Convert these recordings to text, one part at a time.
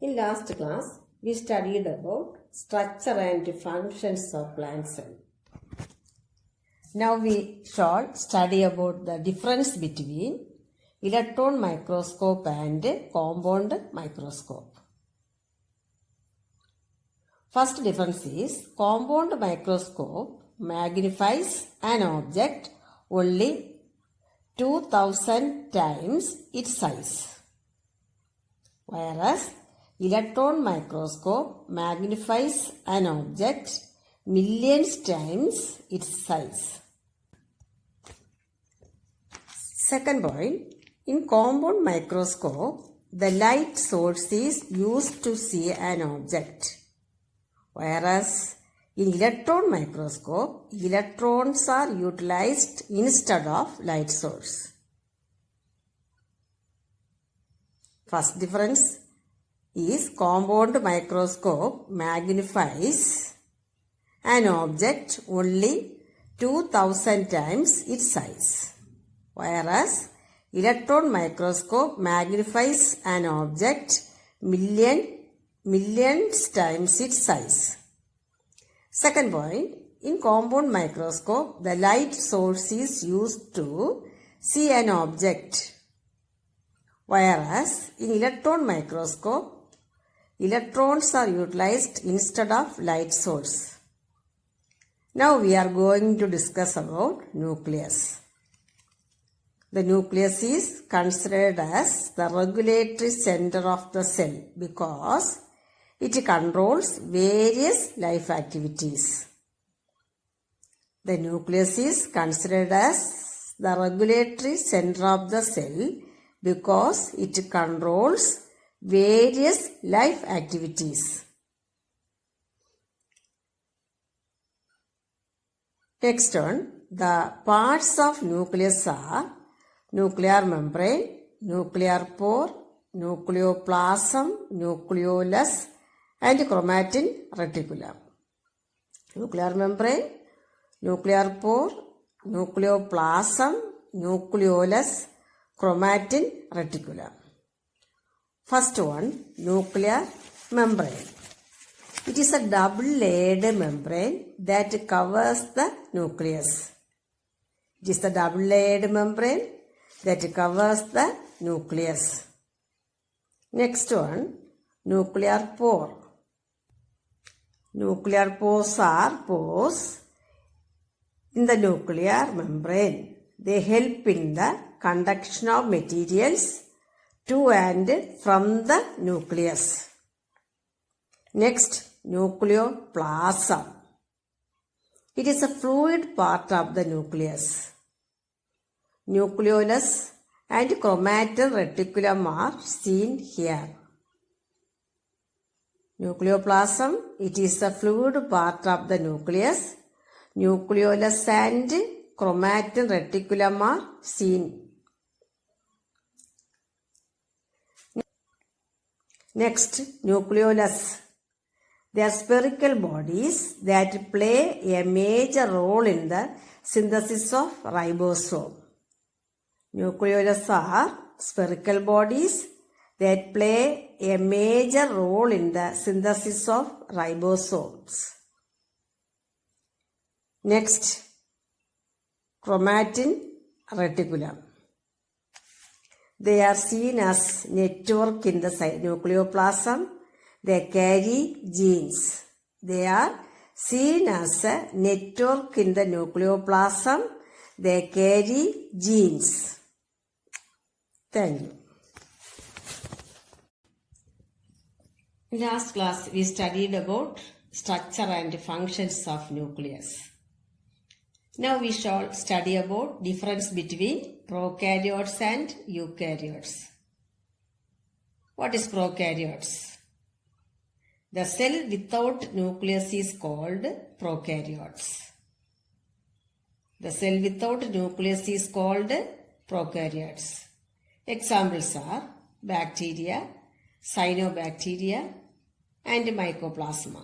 In last class, we studied about structure and functions of plant cell. Now we shall study about the difference between electron microscope and compound microscope. First difference is compound microscope magnifies an object only 2000 times its size, whereas electron microscope magnifies an object millions times its size. Second point, in compound microscope, the light source is used to see an object, whereas in electron microscope, electrons are utilized instead of light source. First difference is compound microscope magnifies an object only 2000 times its size, whereas electron microscope magnifies an object millions times its size. Second point, in compound microscope, the light source is used to see an object, whereas in electron microscope, electrons are utilized instead of light source. Now we are going to discuss about nucleus. The nucleus is considered as the regulatory center of the cell because it controls various life activities. The nucleus is considered as the regulatory center of the cell because it controls various life activities. Next one, the parts of nucleus are nuclear membrane, nuclear pore, nucleoplasm, nucleolus, and chromatin reticulum. Nuclear membrane, nuclear pore, nucleoplasm, nucleolus, chromatin reticulum. First one, nuclear membrane. It is a double-layered membrane that covers the nucleus. It is the double-layered membrane that covers the nucleus. Next one, nuclear pore. Nuclear pores are pores in the nuclear membrane. They help in the conduction of materials to and from the nucleus. Next, nucleoplasm. It is a fluid part of the nucleus. Nucleolus and chromatin reticulum are seen here. Nucleoplasm, it is a fluid part of the nucleus. Nucleolus and chromatin reticulum are seen. Next, nucleolus. They are spherical bodies that play a major role in the synthesis of ribosome. Nucleolus are spherical bodies that play a major role in the synthesis of ribosomes. Next, chromatin reticulum. They are seen as network in the nucleoplasm. They carry genes. They are seen as a network in the nucleoplasm. They carry genes. Thank you. In last class, we studied about structure and functions of nucleus. Now we shall study about difference between prokaryotes and eukaryotes. What is prokaryotes? The cell without nucleus is called prokaryotes. The cell without nucleus is called prokaryotes. Examples are bacteria, cyanobacteria, and mycoplasma.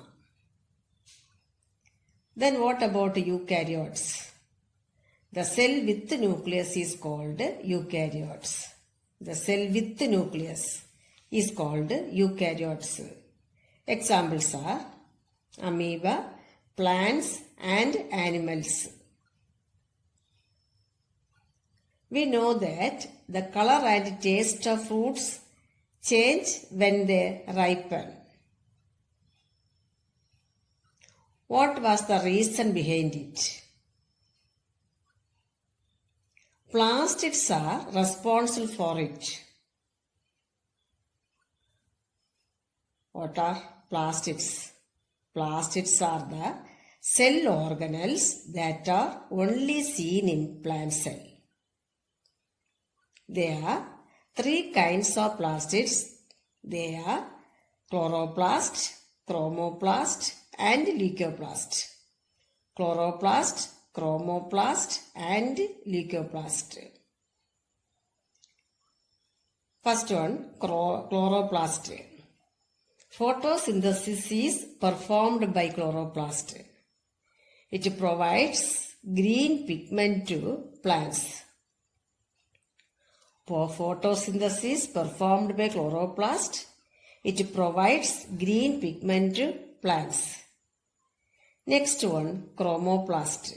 Then what about eukaryotes? The cell with nucleus is called eukaryotes. The cell with nucleus is called eukaryotes. Examples are amoeba, plants and animals. We know that the color and taste of fruits change when they ripen. What was the reason behind it? Plastids are responsible for it. What are plastids? Plastids are the cell organelles that are only seen in plant cell. There are three kinds of plastids. They are chloroplast, chromoplast and leucoplast. Chloroplast, chromoplast and leucoplast. First one, chloroplast. Photosynthesis is performed by chloroplast. It provides green pigment to plants. For photosynthesis performed by chloroplast, it provides green pigment to plants. Next one, chromoplast.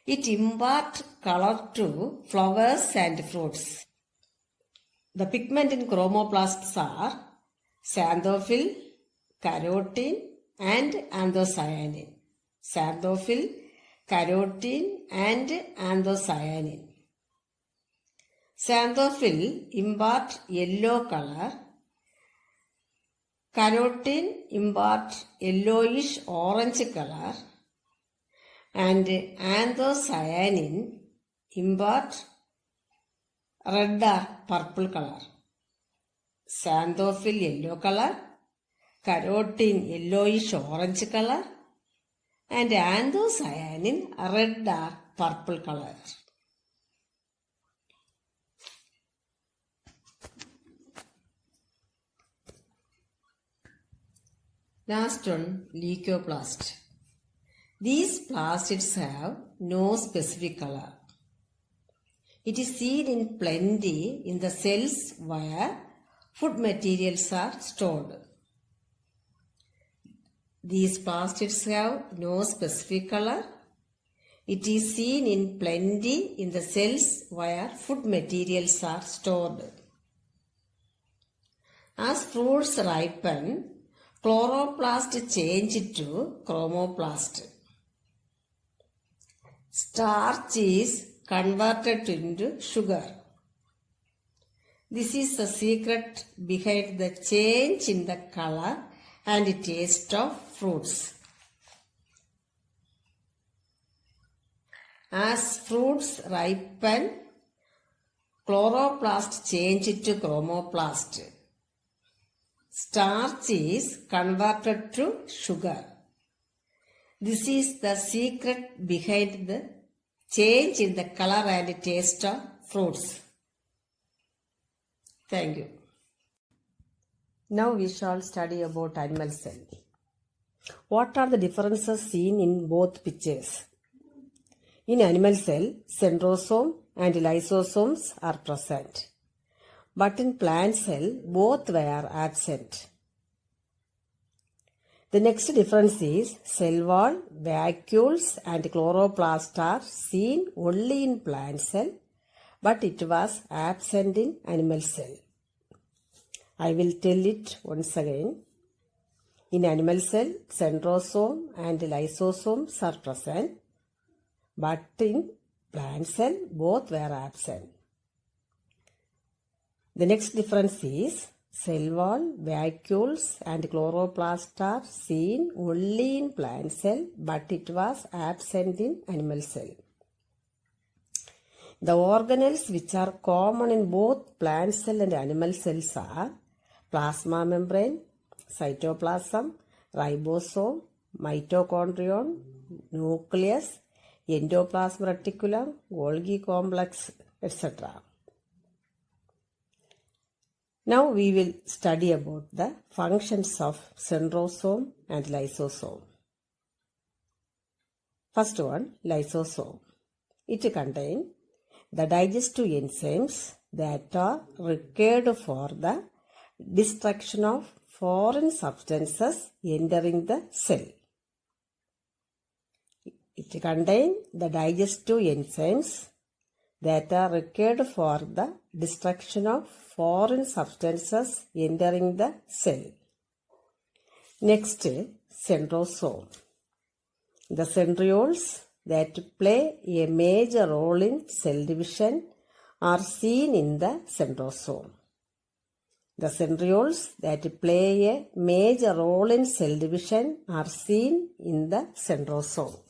It imparts color to flowers and fruits. The pigment in chromoplasts are xanthophyll, carotene and anthocyanin. Xanthophyll, carotene and anthocyanin. Xanthophyll imparts yellow color. Carotene imparts yellowish orange color. And anthocyanin imparts red or purple color. Xanthophyll yellow color, carotene yellowish orange color, and anthocyanin red or purple color. Last one, leucoplast. These plastids have no specific color. It is seen in plenty in the cells where food materials are stored. These plastids have no specific color. It is seen in plenty in the cells where food materials are stored. As fruits ripen, chloroplast change to chromoplast. Starch is converted into sugar. This is the secret behind the change in the color and taste of fruits. As fruits ripen, chloroplast change to chromoplast. Starch is converted to sugar. This is the secret behind the change in the color and taste of fruits. Thank you. Now we shall study about animal cell. What are the differences seen in both pictures? In animal cell, centrosome and lysosomes are present. But in plant cell, both were absent. The next difference is cell wall, vacuoles and chloroplast are seen only in plant cell, but it was absent in animal cell. I will tell it once again. In animal cell, centrosome and lysosomes are present, but in plant cell, both were absent. The next difference is cell wall, vacuoles and chloroplast are seen only in plant cell, but it was absent in animal cell. The organelles which are common in both plant cell and animal cells are plasma membrane, cytoplasm, ribosome, mitochondrion, nucleus, endoplasmic reticulum, Golgi complex, etc. Now we will study about the functions of centrosome and lysosome. First one, lysosome. It contains the digestive enzymes that are required for the destruction of foreign substances entering the cell. It contains the digestive enzymes that are required for the destruction of foreign substances entering the cell. Next, centrosome. The centrioles that play a major role in cell division are seen in the centrosome. The centrioles that play a major role in cell division are seen in the centrosome.